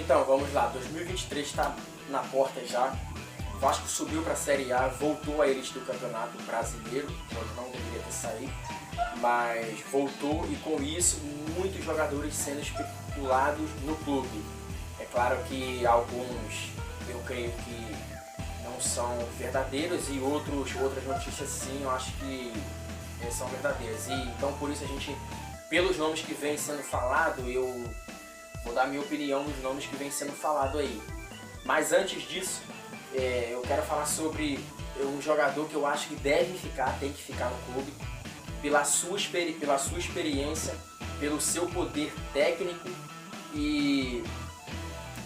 Então, vamos lá, 2023 está na porta já. O Vasco subiu para a Série A, voltou à elite do Campeonato Brasileiro, onde não deveria ter saído, mas voltou e com isso muitos jogadores sendo especulados no clube. É claro que alguns, eu creio que não são verdadeiros e outras notícias sim, eu acho que são verdadeiras. E então por isso a gente, pelos nomes que vêm sendo falado, eu vou dar minha opinião nos nomes que vêm sendo falado aí. Mas antes disso, eu quero falar sobre um jogador que eu acho que deve ficar, tem que ficar no clube, pela sua experiência, pelo seu poder técnico e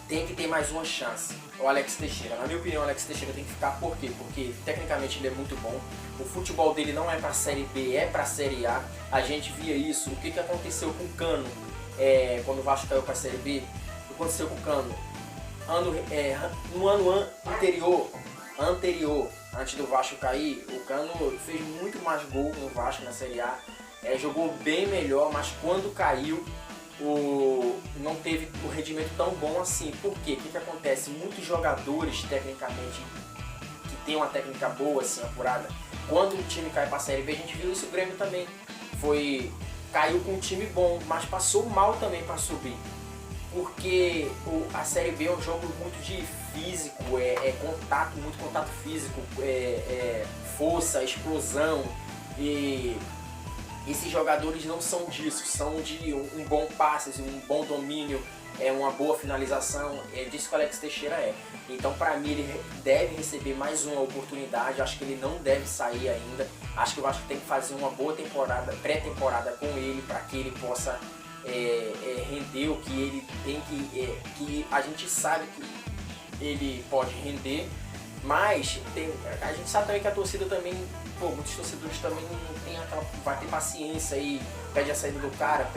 tem que ter mais uma chance. O Alex Teixeira. Na minha opinião, o Alex Teixeira tem que ficar. Por quê? Porque tecnicamente ele é muito bom. O futebol dele não é para a Série B, é para a Série A. A gente via isso. O que aconteceu com o Cano quando o Vasco caiu para a Série B? O que aconteceu com o Cano? No ano anterior, antes do Vasco cair, o Cano fez muito mais gol no Vasco na Série A. Jogou bem melhor, mas quando caiu, não teve o rendimento tão bom assim. Por quê? O que acontece? Muitos jogadores, tecnicamente, que tem uma técnica boa, assim, apurada, quando o time cai para a Série B, a gente viu isso, o Grêmio também caiu com um time bom, mas passou mal também para subir. Porque a Série B é um jogo muito de físico, muito contato físico, força, explosão, e esses jogadores não são disso, são de um bom passe, um bom domínio, uma boa finalização, é disso que o Alex Teixeira é. Então, para mim, ele deve receber mais uma oportunidade, acho que ele não deve sair ainda, acho que o Vasco tem que fazer uma boa temporada, pré-temporada com ele, para que ele possa render o que ele tem que a gente sabe que ele pode render, mas a gente sabe também que a torcida também, muitos torcedores também não tem vai ter paciência e pede a saída do cara,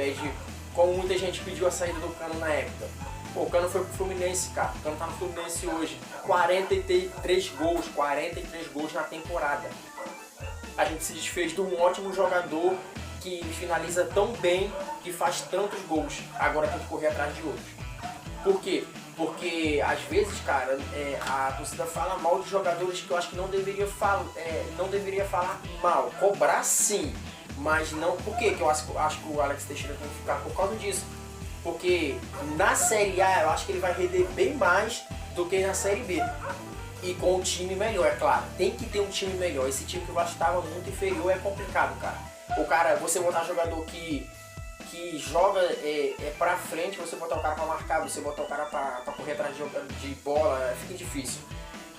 como muita gente pediu a saída do Cano na época. O Cano foi pro Fluminense, cara, o Cano tá no Fluminense hoje, 43 gols na temporada. A gente se desfez de um ótimo jogador que finaliza tão bem, que faz tantos gols, agora tem que correr atrás de outros. Por quê? Porque às vezes, cara, a torcida fala mal de jogadores que eu acho que não deveria falar mal, cobrar sim, mas não. Por quê? Que eu acho que o Alex Teixeira tem que ficar por causa disso. Porque na Série A eu acho que ele vai render bem mais do que na Série B. E com um time melhor, é claro. Tem que ter um time melhor. Esse time que o Vasco estava muito inferior é complicado, cara. Você botar jogador que joga pra frente, você botar o cara pra marcar, você botar o cara pra correr atrás de bola, fica difícil.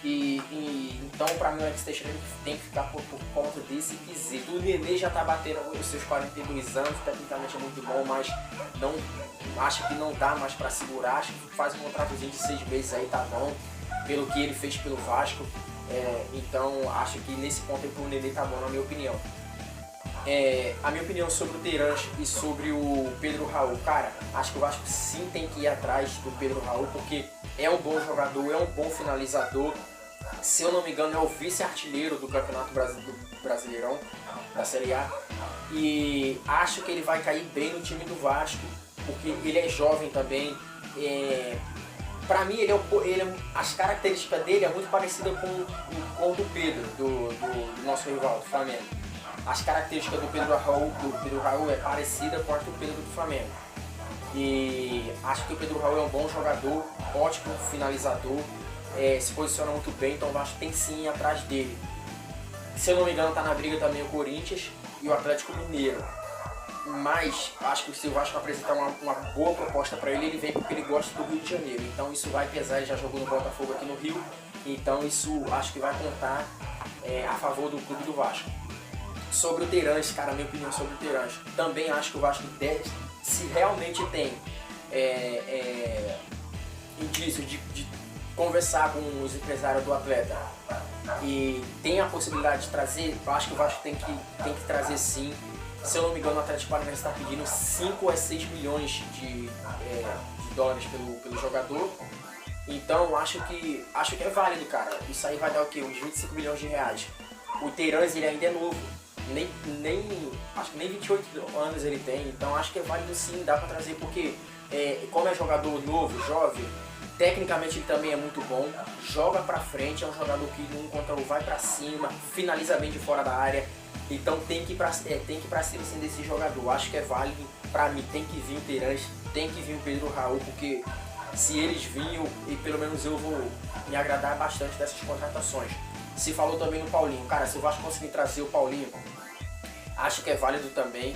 Então, pra mim, o Alex Teixeira tem que ficar por conta desse quesito. O Nenê já tá batendo os seus 42 anos, tecnicamente é muito bom, mas não acho que não dá mais pra segurar. Acho que faz um contratozinho de 6 meses aí, tá bom, pelo que ele fez pelo Vasco. Então, acho que nesse ponto aí pro Nenê tá bom, na minha opinião. A minha opinião sobre o Terãs e sobre o Pedro Raul, cara, acho que o Vasco sim tem que ir atrás do Pedro Raul, porque é um bom jogador, é um bom finalizador. Se eu não me engano, é o vice-artilheiro do Campeonato Brasileirão, da Série A. E acho que ele vai cair bem no time do Vasco, porque ele é jovem também. Pra mim, as características dele é muito parecida com o do Pedro, do nosso rival, do Flamengo. As características do Pedro Raul é parecida com a do Pedro do Flamengo. E acho que o Pedro Raul é um bom jogador, ótimo finalizador, se posiciona muito bem, então o Vasco tem sim ir atrás dele. Se eu não me engano, tá na briga também o Corinthians e o Atlético Mineiro. Mas acho que se o Vasco apresentar uma boa proposta para ele, ele vem porque ele gosta do Rio de Janeiro. Então isso vai pesar, ele já jogou no Botafogo aqui no Rio, então isso acho que vai contar a favor do clube do Vasco. Sobre o Terãs, cara, minha opinião sobre o Terãs, também acho que o Vasco deve, se realmente tem indício de conversar com os empresários do atleta e tem a possibilidade de trazer, eu acho que o Vasco tem que trazer sim. Se eu não me engano, o Atlético Paranaense está pedindo 5 a 6 milhões de dólares pelo jogador. Então acho que é válido, cara. Isso aí vai dar o quê? Uns 25 milhões de reais. O Terãs, ele ainda é novo. Acho que nem 28 anos ele tem, então acho que é válido sim, dá pra trazer, porque como é jogador novo, jovem, Tecnicamente ele também é muito bom, joga pra frente, é um jogador que no 1 contra 1 vai pra cima, finaliza bem de fora da área. Então tem que ir pra cima assim, desse jogador. Acho que é válido, pra mim tem que vir o Terãs, tem que vir o Pedro Raul, porque se eles vinham, e pelo menos eu vou me agradar bastante dessas contratações. Se falou também no Paulinho, cara, se o Vasco conseguir trazer o Paulinho, acho que é válido também,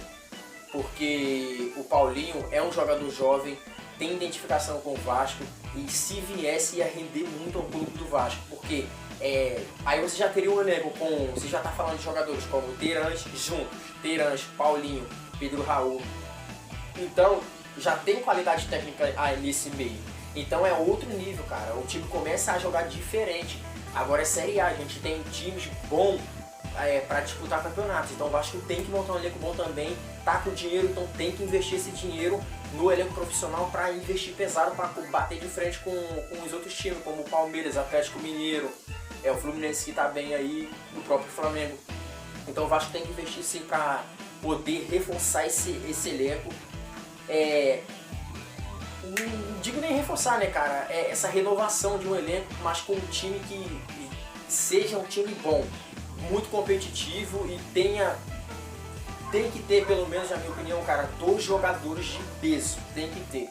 porque o Paulinho é um jogador jovem, tem identificação com o Vasco, e se viesse ia render muito ao clube do Vasco, porque aí você já teria um elenco com, você já está falando de jogadores como Terãs juntos, Terãs, Paulinho, Pedro Raul, então já tem qualidade técnica aí nesse meio, então é outro nível, cara, o time começa a jogar diferente. Agora é Série A, a gente tem times bons para disputar campeonatos, então o Vasco tem que montar um elenco bom também, tá com dinheiro, então tem que investir esse dinheiro no elenco profissional para investir pesado, para bater de frente com os outros times, como o Palmeiras, Atlético Mineiro, o Fluminense que tá bem aí, o próprio Flamengo. Então o Vasco tem que investir sim para poder reforçar esse elenco. Não digo nem reforçar, né, cara? Essa renovação de um elenco, mas com um time que seja um time bom, muito competitivo e tem que ter, pelo menos na minha opinião, cara, 2 jogadores de peso, tem que ter.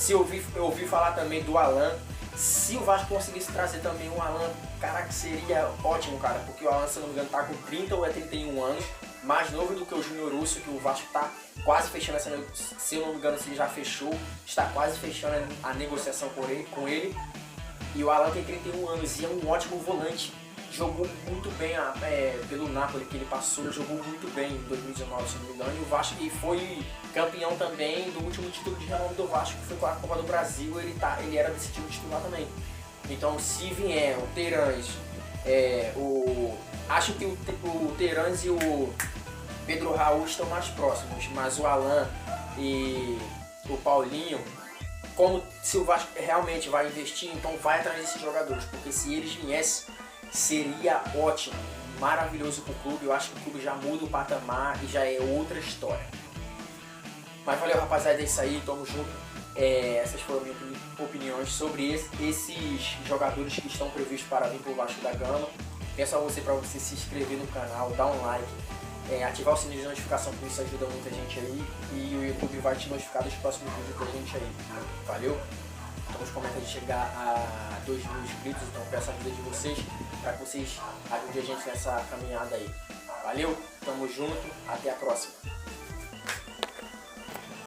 Eu ouvi falar também do Alan, se o Vasco conseguisse trazer também um Alan, cara, que seria ótimo, cara, porque o Alan, se não me engano, tá com 30 ou 31 anos, mais novo do que o Júnior Urso, que o Vasco tá quase fechando essa negociação, se eu não me engano, se já fechou, está quase fechando a negociação com ele. E o Alan tem 31 anos e é um ótimo volante, jogou muito bem pelo Napoli que ele passou, jogou muito bem em 2019, se não me engano, e o Vasco foi campeão também do último título de renome do Vasco, que foi com a Copa do Brasil, ele era desse time titular também. Então se vier o Terãs, acho que o Terãs e o Pedro Raul estão mais próximos, mas o Alan e o Paulinho, como se o Vasco realmente vai investir, então vai atrás desses jogadores, porque se eles viessem, seria ótimo, maravilhoso para o clube. Eu acho que o clube já muda o patamar e já é outra história. Mas valeu, rapaziada, é isso aí, tamo junto. Essas foram minhas opiniões sobre esses jogadores que estão previstos para vir para o Vasco da Gama. Peço a você para você se inscrever no canal, dar um like, ativar o sininho de notificação, porque isso ajuda muita gente aí, e o YouTube vai te notificar dos próximos vídeos da gente aí. Valeu? Estamos com a meta de chegar a 2 mil inscritos, então peço a ajuda de vocês para que vocês ajudem a gente nessa caminhada aí. Valeu, tamo junto, até a próxima.